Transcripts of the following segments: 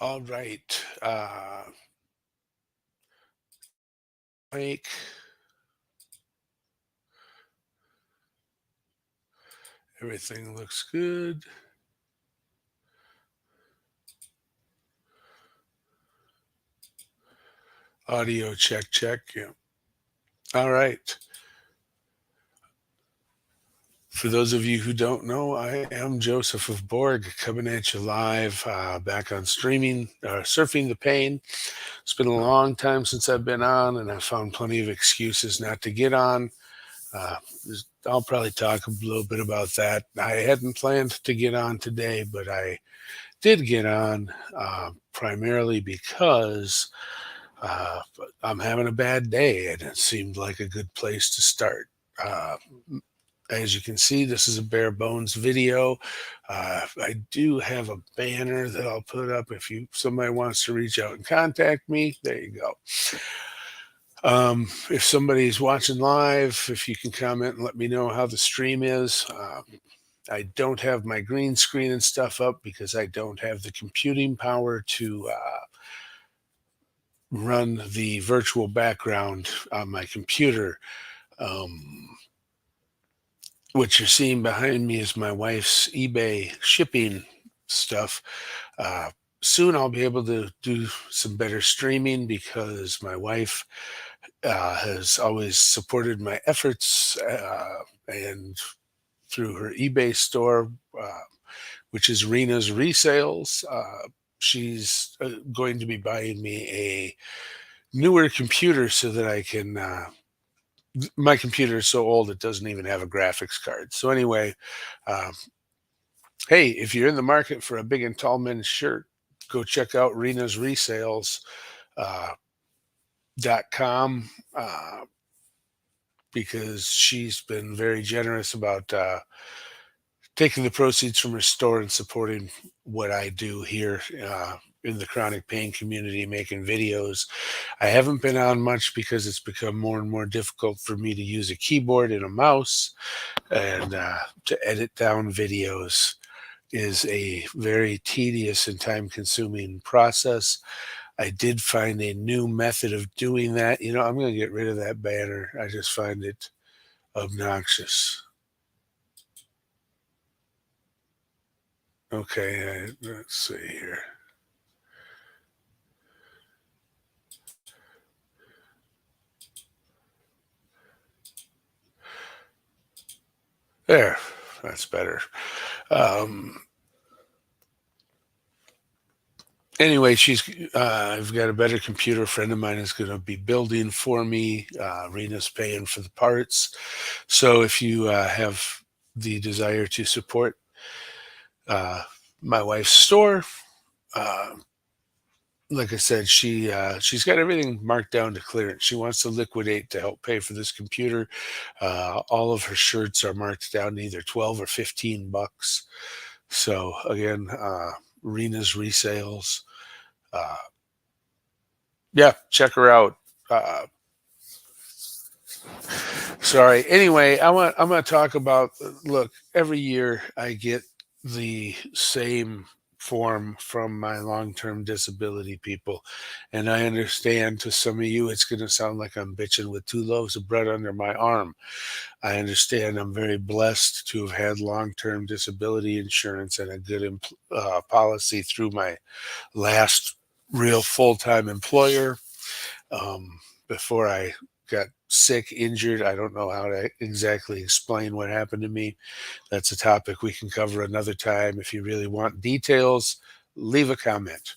All right. Mike, everything looks good. Audio check, check. Yeah. All right. For those of you who don't know, I am Joseph of Borg, coming at you live, back on streaming, surfing the pain. It's been a long time since I've been on, and I found plenty of excuses not to get on. Uh, I'll probably talk a little bit about that. I hadn't planned to get on today, but I did get on primarily because uh, I'm having a bad day, and it seemed like a good place to start. Uh, as you can see, this is a bare bones video. I do have a banner that I'll put up if somebody wants to reach out and contact me. There you go. If somebody's watching live, if you can comment and let me know how the stream is. I don't have my green screen and stuff up because I don't have the computing power to run the virtual background on my computer. Um, what you're seeing behind me is my wife's eBay shipping stuff. Uh, Soon I'll be able to do some better streaming because my wife has always supported my efforts, and through her eBay store, which is Rena's Resales. She's going to be buying me a newer computer so that I can. My computer is so old it doesn't even have a graphics card. So anyway, um, hey, if you're in the market for a big and tall men's shirt, go check out Rena's Resales. Uh, .com, because she's been very generous about taking the proceeds from her store and supporting what I do here in the chronic pain community, making videos. I haven't been on much because it's become more and more difficult for me to use a keyboard and a mouse, and to edit down videos is a very tedious and time consuming process. I did find a new method of doing that. I'm going to get rid of that banner. I just find it obnoxious. Okay, let's see here. There, that's better. Um, anyway, I've got a better computer. A friend of mine is going to be building for me. Rena's paying for the parts. So if you have the desire to support uh, my wife's store, uh, like I said, she's got everything marked down to clearance. She wants to liquidate to help pay for this computer. All of her shirts are marked down to either 12 or 15 bucks. So again, Rena's Resales. Uh, yeah, check her out. Uh, Sorry. Anyway, I'm going to talk about. Look, every year I get the same form from my long-term disability people, and I understand to some of you it's going to sound like I'm bitching with two loaves of bread under my arm. I understand I'm very blessed to have had long-term disability insurance and a good policy through my last real full-time employer. Before I got sick, injured, I don't know how to exactly explain what happened to me. That's a topic we can cover another time. If you really want details, leave a comment.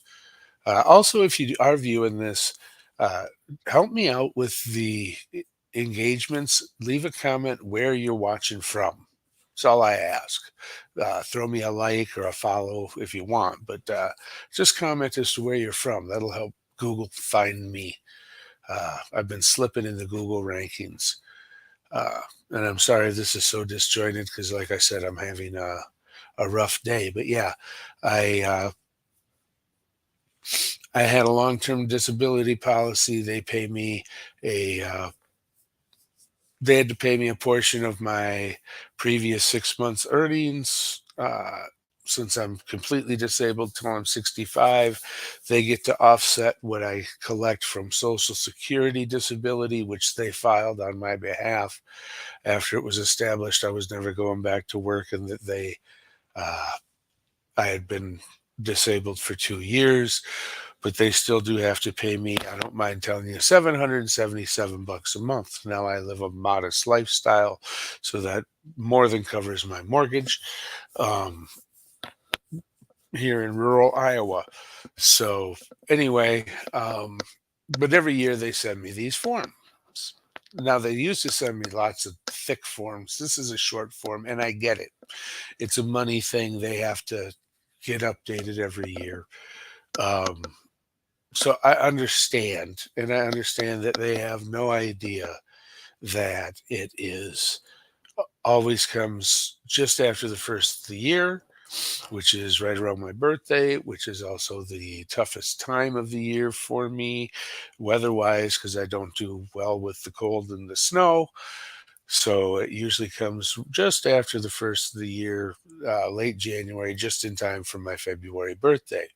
Also, if you are viewing this, uh, help me out with the engagements. Leave a comment where you're watching from. That's all I ask. Throw me a like or a follow if you want, but just comment as to where you're from. That'll help Google find me. I've been slipping in the Google rankings. Uh, and I'm sorry this is so disjointed because, like I said, I'm having a rough day. But yeah, I uh, I had a long-term disability policy. A they had to pay me a portion of my previous 6 months' earnings. since I'm completely disabled till I'm 65, they get to offset what I collect from Social Security disability, which they filed on my behalf after it was established I was never going back to work and that uh, I had been disabled for 2 years, but they still do have to pay me. I don't mind telling you, $777 a month. Now I live a modest lifestyle, so that more than covers my mortgage. Um, Here in rural Iowa. So anyway, but every year they send me these forms. Now they used to send me lots of thick forms. This is a short form, and I get it. It's a money thing. They have to get updated every year. Um, so I understand, and I understand that they have no idea that it is always comes just after the first of the year, which is right around my birthday, which is also the toughest time of the year for me, weather-wise, because I don't do well with the cold and the snow. So it usually comes just after the first of the year, late January, just in time for my February birthday.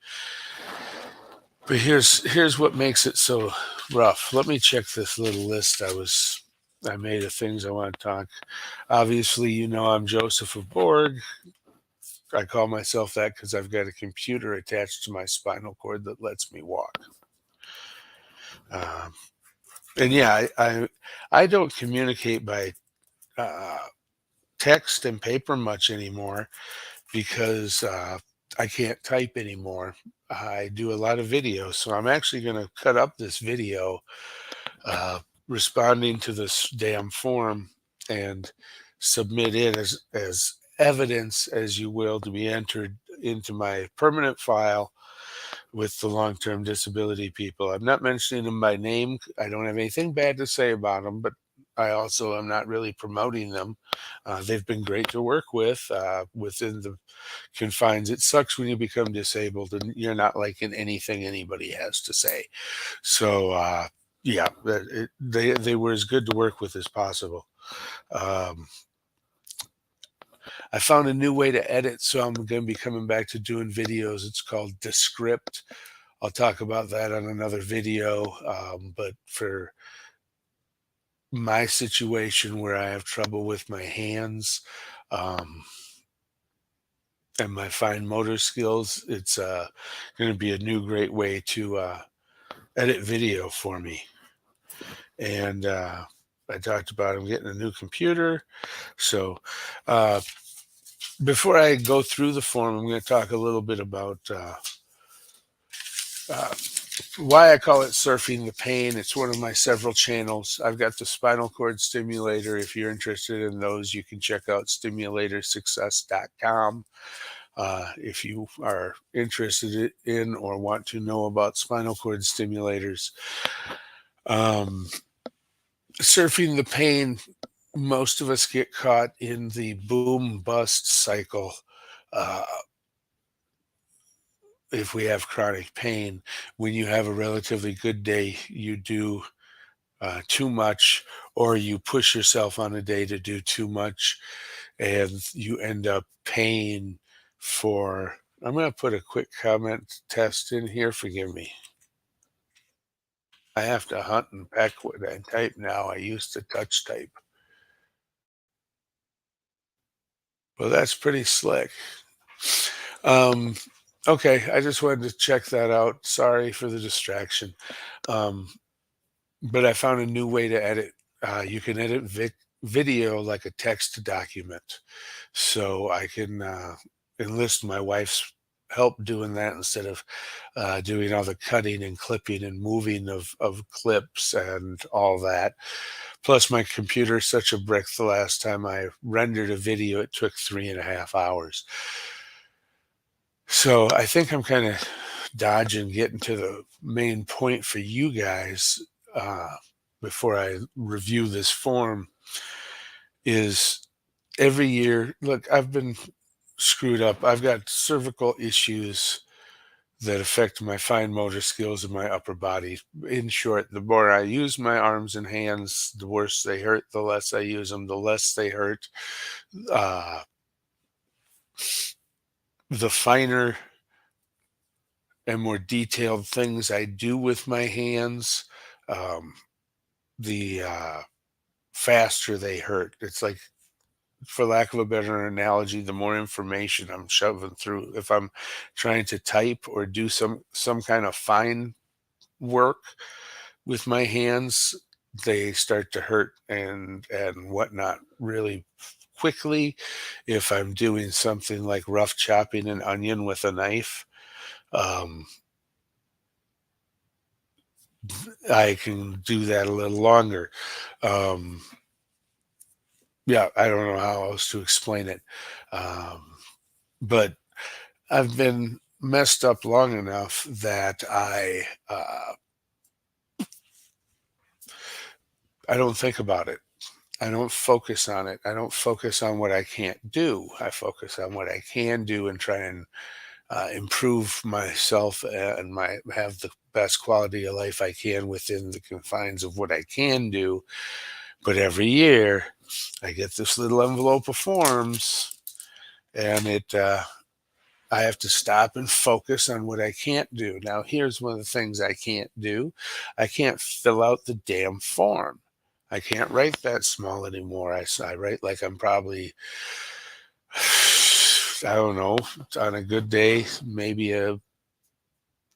But here's what makes it so rough. Let me check this little list I made of things I want to talk. Obviously, you know I'm Joseph of Borg. I call myself that because I've got a computer attached to my spinal cord that lets me walk. Um, and yeah, I don't communicate by uh, text and paper much anymore because I can't type anymore. I do a lot of video, so I'm actually going to cut up this video uh, responding to this damn form and submit it as evidence, as you will, to be entered into my permanent file with the long-term disability people. I'm not mentioning them by name. I don't have anything bad to say about them, but I also am not really promoting them. They've been great to work with within the confines. It sucks when you become disabled and you're not liking anything anybody has to say. So yeah, they were as good to work with as possible. Um, I found a new way to edit, so I'm going to be coming back to doing videos. It's called Descript. I'll talk about that on another video. But for my situation where I have trouble with my hands um, and my fine motor skills, it's going to be a new great way to edit video for me. And I talked about I'm getting a new computer. So uh, before I go through the form, I'm going to talk a little bit about uh, why I call it surfing the pain. It's one of my several channels. I've got the spinal cord stimulator. If you're interested in those, you can check out stimulatorsuccess.com. If you are interested in or want to know about spinal cord stimulators, um, surfing the pain, most of us get caught in the boom bust cycle. Uh, if we have chronic pain, when you have a relatively good day, you do too much, or you push yourself on a day to do too much, and you end up paying for. I'm going to put a quick comment test in here. Forgive me. I have to hunt and peck what I type now. I used to touch type. Well, that's pretty slick. Um, okay, I just wanted to check that out. Sorry for the distraction. Um, but I found a new way to edit. You can edit video like a text document. So I can enlist my wife's help doing that instead of doing all the cutting and clipping and moving of clips and all that. Plus, my computer's such a brick. The last time I rendered a video, it took 3.5 hours. So I think I'm kind of dodging getting to the main point for you guys uh, before I review this form. Is every year, look, I've been screwed up. I've got cervical issues that affect my fine motor skills in my upper body. In short, the more I use my arms and hands, the worse they hurt. The less I use them, the less they hurt. Uh, the finer and more detailed things I do with my hands, um, the faster they hurt. It's like, for lack of a better analogy, the more information I'm shoving through. If I'm trying to type or do some kind of fine work with my hands, they start to hurt and whatnot really quickly. If I'm doing something like rough chopping an onion with a knife, um, I can do that a little longer. Um, yeah, I don't know how else to explain it. Um, but I've been messed up long enough that I don't think about it. I don't focus on it. I don't focus on what I can't do. I focus on what I can do and try and improve myself and my have the best quality of life I can within the confines of what I can do. But every year, I get this little envelope of forms, and it I have to stop and focus on what I can't do. Now, here's one of the things I can't do. I can't fill out the damn form. I can't write that small anymore. I write like I'm probably, I don't know, on a good day, maybe a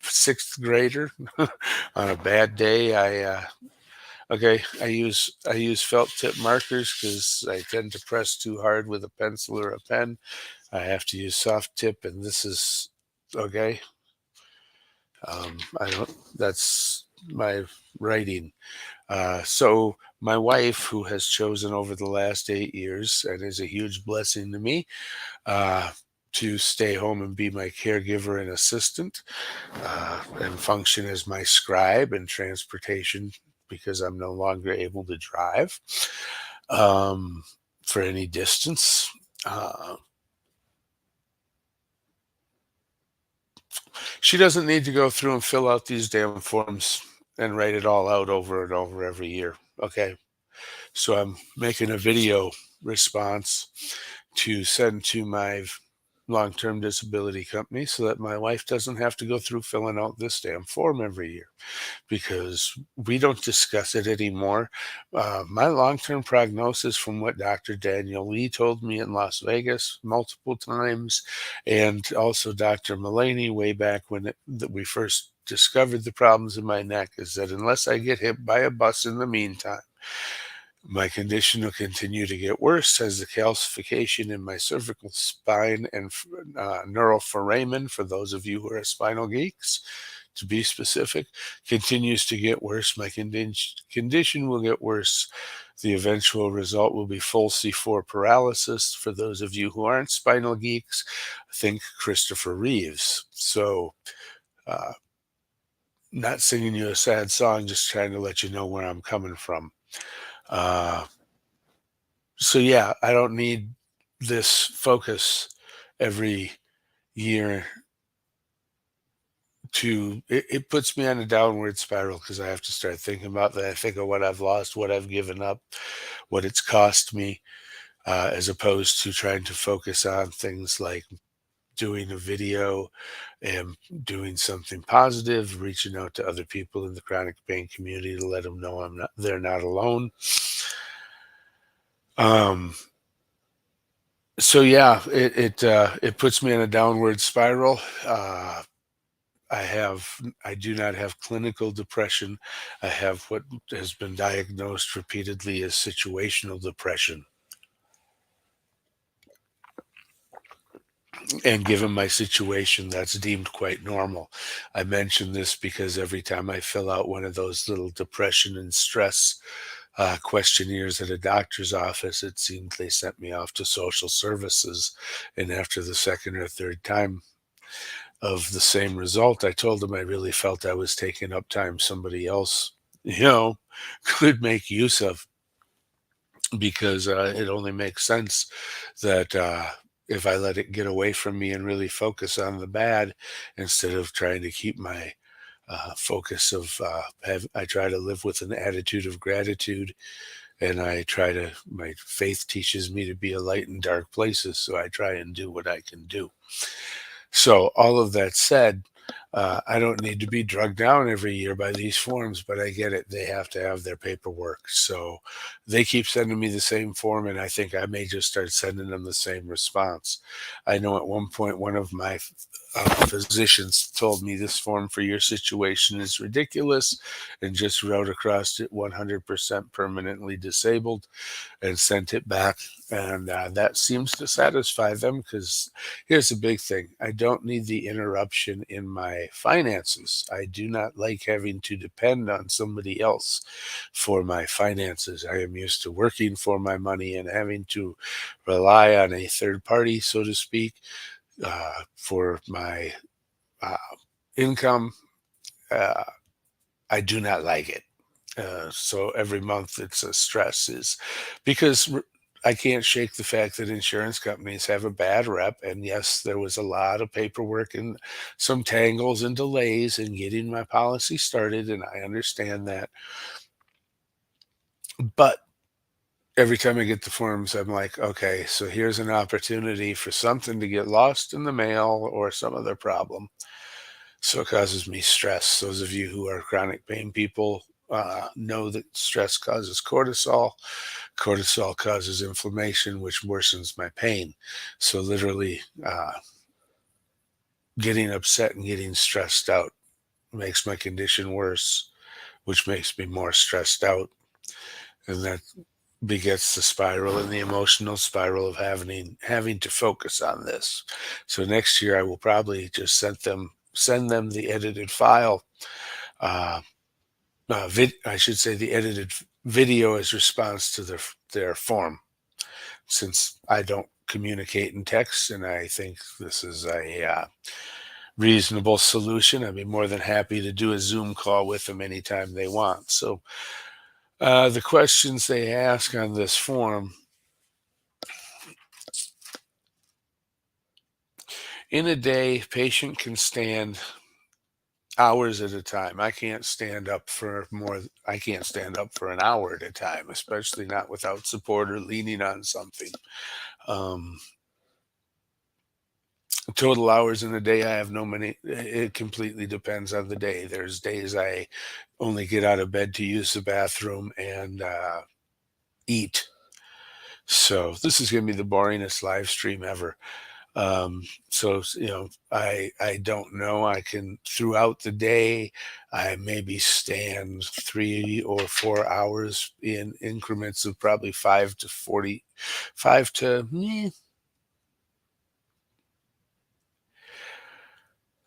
sixth grader. On a bad day, okay, I use felt tip markers because I tend to press too hard with a pencil or a pen. I have to use soft tip, and this is okay. I don't. That's my writing. So my wife, who has chosen over the last 8 years, and is a huge blessing to me, uh, to stay home and be my caregiver and assistant, and function as my scribe and transportation because I'm no longer able to drive um, for any distance. Uh, she doesn't need to go through and fill out these damn forms and write it all out over and over every year. Okay. So I'm making a video response to send to my long-term disability company so that my wife doesn't have to go through filling out this damn form every year because we don't discuss it anymore. My long-term prognosis, from what Dr. Daniel Lee told me in Las Vegas multiple times, and also Dr. Mullaney way back when that we first discovered the problems in my neck, is that unless I get hit by a bus in the meantime, my condition will continue to get worse as the calcification in my cervical spine and neural foramen, for those of you who are spinal geeks, to be specific, continues to get worse. My condition will get worse. The eventual result will be full C4 paralysis. For those of you who aren't spinal geeks, think Christopher Reeves. So, uh, not singing you a sad song, just trying to let you know where I'm coming from. Uh, So yeah, I don't need this focus every year it puts me on a downward spiral because I have to start thinking about that. I think of what I've lost, what I've given up, what it's cost me, as opposed to trying to focus on things like doing a video and doing something positive, reaching out to other people in the chronic pain community to let them know they're not alone. Um, so yeah, it puts me in a downward spiral. I do not have clinical depression. I have what has been diagnosed repeatedly as situational depression. And given my situation, that's deemed quite normal. I mention this because every time I fill out one of those little depression and stress questionnaires at a doctor's office, it seemed they sent me off to social services. And after the second or third time of the same result, I told them I really felt I was taking up time somebody else, you know, could make use of, because it only makes sense that if I let it get away from me and really focus on the bad instead of trying to keep my focus of I try to live with an attitude of gratitude and I try to. My faith teaches me to be a light in dark places, so I try and do what I can do. So all of that said, I don't need to be drugged down every year by these forms, but I get it. They have to have their paperwork. So they keep sending me the same form, and I think I may just start sending them the same response. I know at one point one of my physicians told me this form for your situation is ridiculous and just wrote across it 100% permanently disabled and sent it back. And that seems to satisfy them because here's the big thing: I don't need the interruption in my finances. I do not like having to depend on somebody else for my finances. I am used to working for my money and having to rely on a third party, so to speak, for my uh, income. Uh, I do not like it. So every month it's a stress is because I can't shake the fact that insurance companies have a bad rep. And yes, there was a lot of paperwork and some tangles and delays in getting my policy started. And I understand that. But every time I get the forms, I'm like, okay, so here's an opportunity for something to get lost in the mail or some other problem. So it causes me stress. Those of you who are chronic pain people know that stress causes cortisol. Cortisol causes inflammation, which worsens my pain. So literally, getting upset and getting stressed out makes my condition worse, which makes me more stressed out, and that begets the spiral and the emotional spiral of having to focus on this. So next year, I will probably just send them the edited file. Uh, I should say the edited video as response to their form, since I don't communicate in text, and I think this is a reasonable solution. I'd be more than happy to do a Zoom call with them anytime they want. So the questions they ask on this form: in a day, patient can stand hours at a time. I can't stand up for an hour at a time, especially not without support or leaning on something. Um, Total hours in a day, I have no many. It completely depends on the day. There's days I only get out of bed to use the bathroom and eat. So this is going to be the boringest live stream ever. So I don't know. I can throughout the day, I maybe stand 3 or 4 hours in increments of probably 5 to 40, 5 to.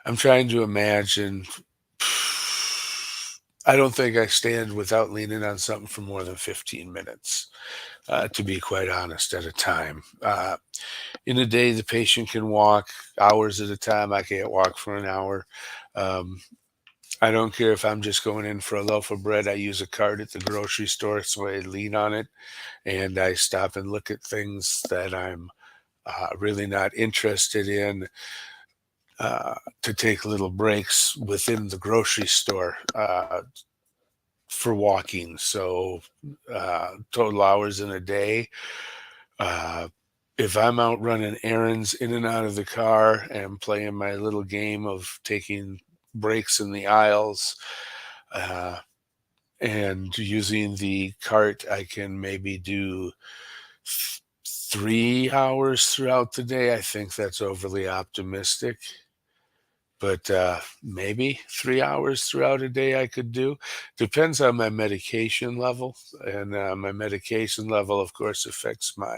I'm trying to imagine. I don't think I stand without leaning on something for more than 15 minutes, to be quite honest, at a time. In a day, the patient can walk hours at a time. I can't walk for an hour. Um, I don't care if I'm just going in for a loaf of bread. I use a cart at the grocery store, so I lean on it and I stop and look at things that I'm really not interested in, to take little breaks within the grocery store for walking. So, total hours in a day. Uh, if I'm out running errands in and out of the car and playing my little game of taking breaks in the aisles, uh, and using the cart, I can maybe do 3 hours throughout the day. I think that's overly optimistic, but maybe 3 hours throughout a day I could do. Depends on my medication level, and my medication level, of course, affects my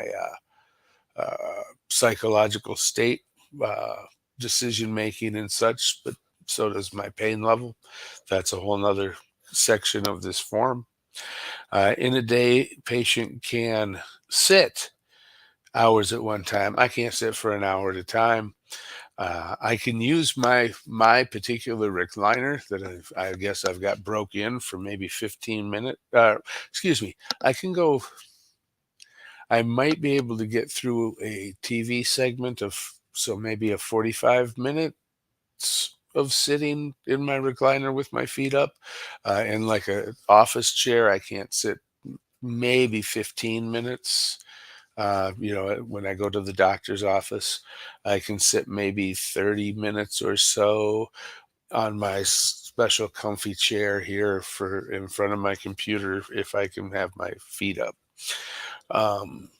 psychological state, uh, decision making, and such. But so does my pain level. That's a whole nother section of this form. In a day, patient can sit hours at one time. I can't sit for an hour at a time. I can use my particular recliner that I guess I've got broke in for maybe 15 minutes. Excuse me. I can go. I might be able to get through a TV segment of so maybe a 45 minutes of sitting in my recliner with my feet up, in like a office chair. I can't sit. maybe 15 minutes. When I go to the doctor's office, I can sit maybe 30 minutes or so on my special comfy chair here for in front of my computer if I can have my feet up.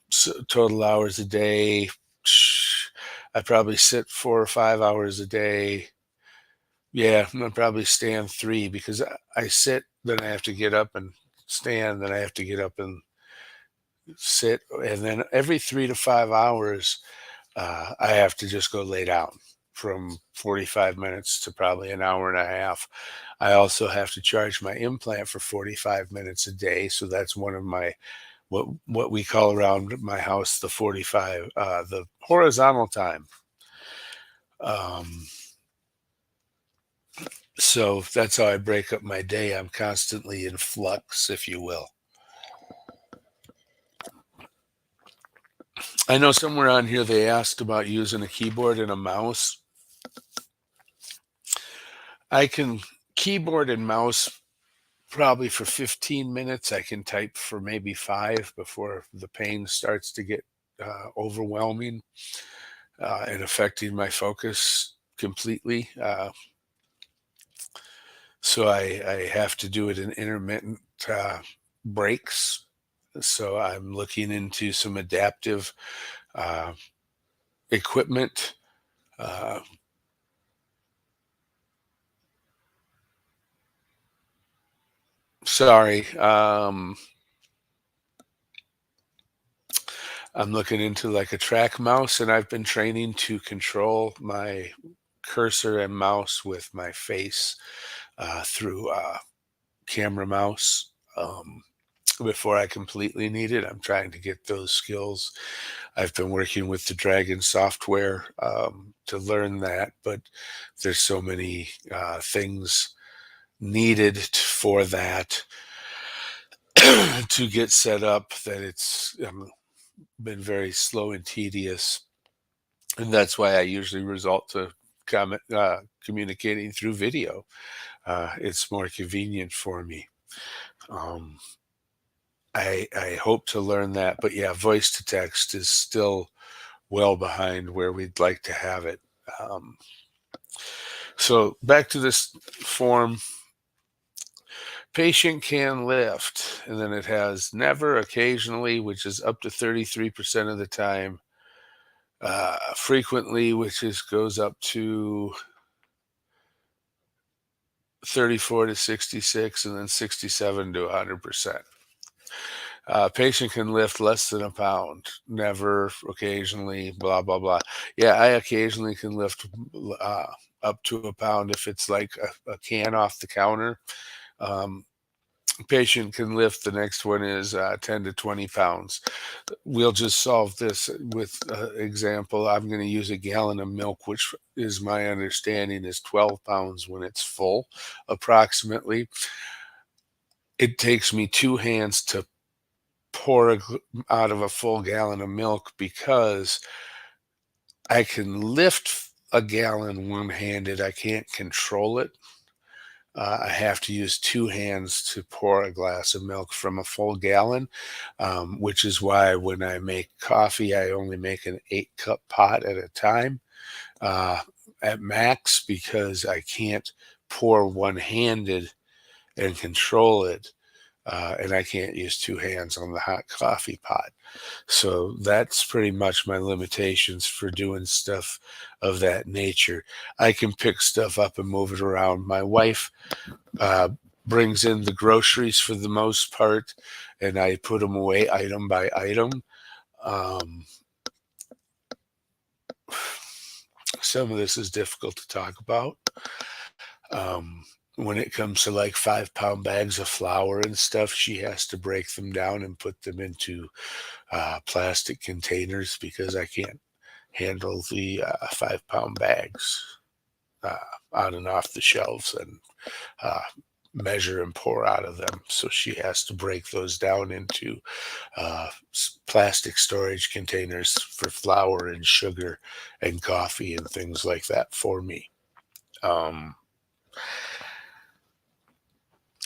So total hours a day, I probably sit 4 or 5 hours a day. Yeah, I'm gonna probably stand 3 because I sit, then I have to get up and stand, then I have to get up and sit, and then every 3 to 5 hours, I have to just go lay down from 45 minutes to probably an hour and a half. I also have to charge my implant for 45 minutes a day, so that's one of my what we call around my house the 45 the horizontal time. Um, so that's how I break up my day. I'm constantly in flux, if you will. I know somewhere on here they asked about using a keyboard and a mouse. I can keyboard and mouse probably for 15 minutes. I can type for maybe 5 before the pain starts to get overwhelming and affecting my focus completely. So I have to do it in intermittent breaks. So I'm looking into some adaptive uh, equipment. Uh, sorry. I'm looking into like a track mouse, and I've been training to control my cursor and mouse with my face through camera mouse. Before I completely need it, I'm trying to get those skills. I've been working with the Dragon software to learn that, but there's so many things needed for that to get set up that it's been very slow and tedious, and that's why I usually resort to communicating through video. It's more convenient for me. Um, I hope to learn that, but yeah, voice to text is still well behind where we'd like to have it. Um, so back to this form, patient can lift, and then it has never, occasionally, which is up to 33% of the time, frequently, which is goes up to 34 to 66, and then 67 to 100%. Patient can lift less than a pound, never, occasionally, blah, blah, blah. Yeah, I occasionally can lift uh, up to a pound if it's like a can off the counter. Um, Patient can lift, the next one is 10 to 20 pounds. We'll just solve this with example. I'm going to use a gallon of milk, which is my understanding is 12 pounds when it's full, approximately. It takes me 2 hands to pour out of a full gallon of milk because I can lift a gallon one-handed. I can't control it. I have to use 2 hands to pour a glass of milk from a full gallon, which is why when I make coffee, I only make an 8-cup pot at a time uh, at max because I can't pour one-handed and control it. And I can't use 2 hands on the hot coffee pot. So that's pretty much my limitations for doing stuff of that nature. I can pick stuff up and move it around. My wife uh, brings in the groceries for the most part, and I put them away item by item. Um, some of this is difficult to talk about. Um, when it comes to like 5 pound bags of flour and stuff, she has to break them down and put them into plastic containers because I can't handle the 5 pound bags uh, on and off the shelves and uh, measure and pour out of them. So she has to break those down into plastic storage containers for flour and sugar and coffee and things like that for me. Um,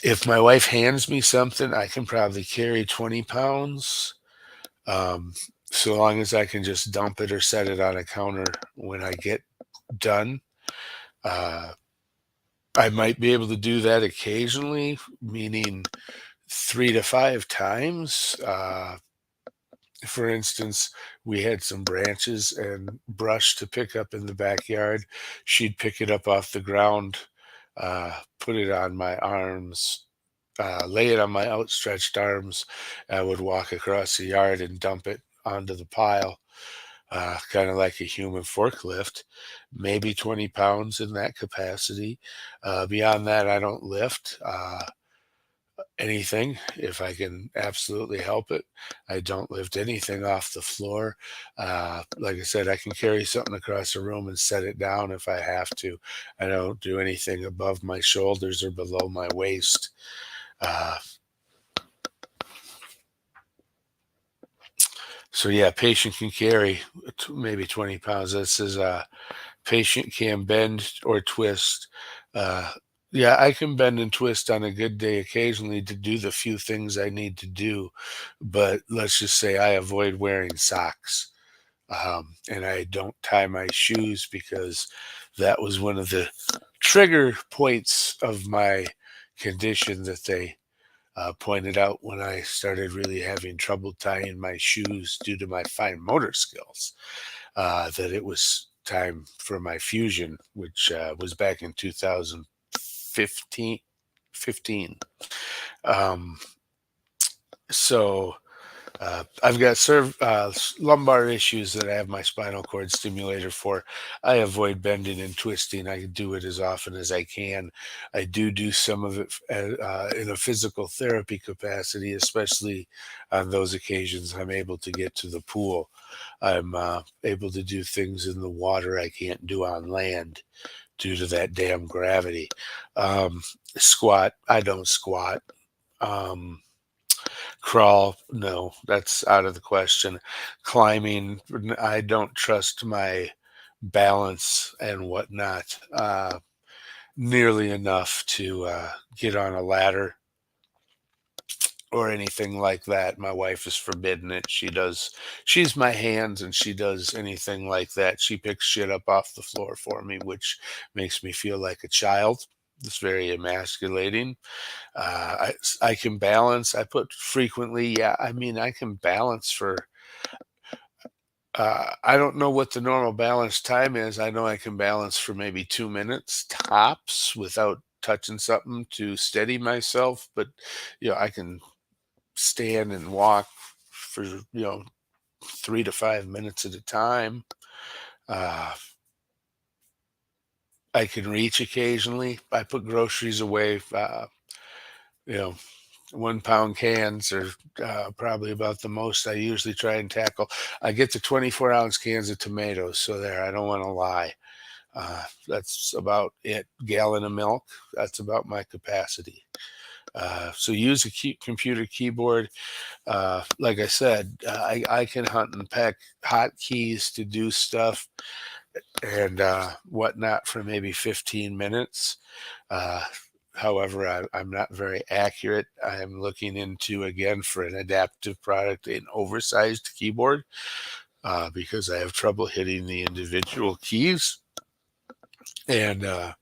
If my wife hands me something, I can probably carry 20 pounds. Um, so long as I can just dump it or set it on a counter when I get done. Uh, I might be able to do that occasionally, meaning 3 to 5 times. For instance, we had some branches and brush to pick up in the backyard. She'd pick it up off the ground, put it on my arms, lay it on my outstretched arms. I would walk across the yard and dump it onto the pile, kind of like a human forklift, maybe 20 pounds in that capacity. Beyond that, I don't lift. Anything if I can absolutely help it. I don't lift anything off the floor. Like I said, I can carry something across the room and set it down if I have to. I don't do anything above my shoulders or below my waist. Uh, so yeah, patient can carry maybe 20 pounds. This is patient can bend or twist. Uh, yeah, I can bend and twist on a good day occasionally to do the few things I need to do, but let's just say I avoid wearing socks. And I don't tie my shoes because that was one of the trigger points of my condition that they pointed out when I started really having trouble tying my shoes due to my fine motor skills, that it was time for my fusion, which was back in 2015. 15. Um, so I've got lumbar issues that I have my spinal cord stimulator for. I avoid bending and twisting. I do it as often as I can. I do some of it in a physical therapy capacity, especially on those occasions I'm able to get to the pool. I'm able to do things in the water I can't do on land due to that damn gravity. Um, Squat, I don't squat. Um, Crawl, no, that's out of the question. Climbing, I don't trust my balance and whatnot nearly enough to get on a ladder or anything like that. My wife is forbidden it. She's my hands and she does anything like that. She picks shit up off the floor for me, which makes me feel like a child. It's very emasculating. I can balance. I put frequently. Yeah, I mean, I can balance for. I don't know what the normal balance time is. I know I can balance for maybe 2 minutes tops without touching something to steady myself. But I can stand and walk for 3 to 5 minutes at a time. Uh, I can reach occasionally. I put groceries away. You know, 1 pound cans are probably about the most I usually try and tackle. I get to 24-ounce cans of tomatoes, so there, I don't want to lie. That's about it. Gallon of milk, that's about my capacity. So use a computer keyboard. Like I said, I can hunt and peck hotkeys to do stuff and whatnot for maybe 15 minutes. Uh, However, I'm not very accurate. I'm looking into, again, for an adaptive product, an oversized keyboard, because I have trouble hitting the individual keys. And I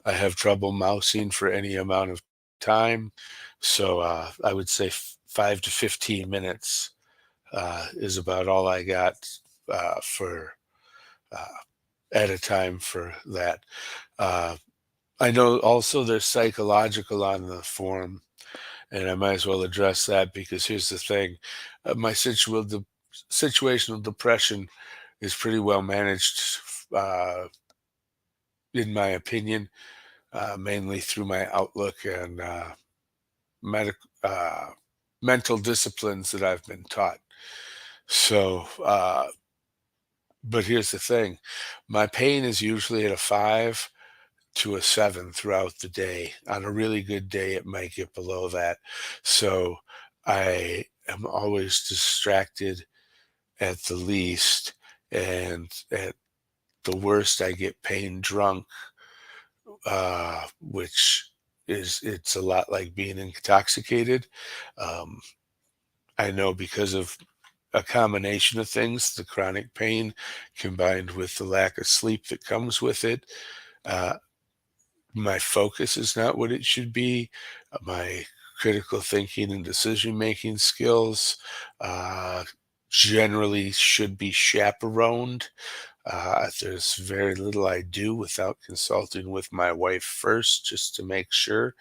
have trouble mousing for any amount of time. So I would say 5 to 15 minutes is about all I got for uh, at a time for that. Uh, I know also there's psychological on the form, and I might as well address that because here's the thing: my situational depression is pretty well managed, uh, in my opinion, mainly through my outlook and medic, uh, mental disciplines that I've been taught. So, but here's the thing: my pain is usually at a 5 to a 7 throughout the day. On a really good day, it might get below that. So I am always distracted at the least. And at the worst, I get pain drunk, which is it's a lot like being intoxicated. Um, I know because of a combination of things, the chronic pain combined with the lack of sleep that comes with it. Uh, my focus is not what it should be. My critical thinking and decision making skills uh, generally should be chaperoned. There's very little I do without consulting with my wife first, just to make sure,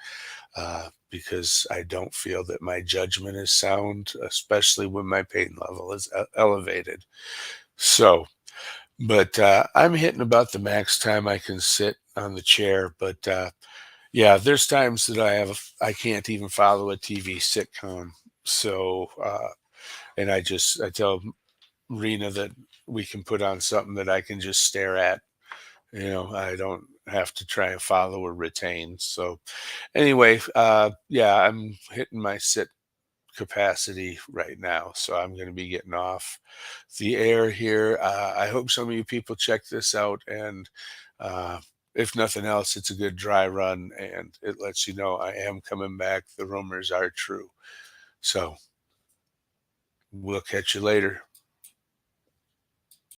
because I don't feel that my judgment is sound, especially when my pain level is elevated. So, but I'm hitting about the max time I can sit on the chair. But yeah, there's times that I can't even follow a TV sitcom. So, and I tell Rena that we can put on something that I can just stare at. I don't have to try and follow or retain. So anyway, yeah, I'm hitting my sit capacity right now, so I'm going to be getting off the air here. I hope some of you people check this out, and uh, if nothing else, it's a good dry run, and it lets you know I am coming back. The rumors are true. So we'll catch you later.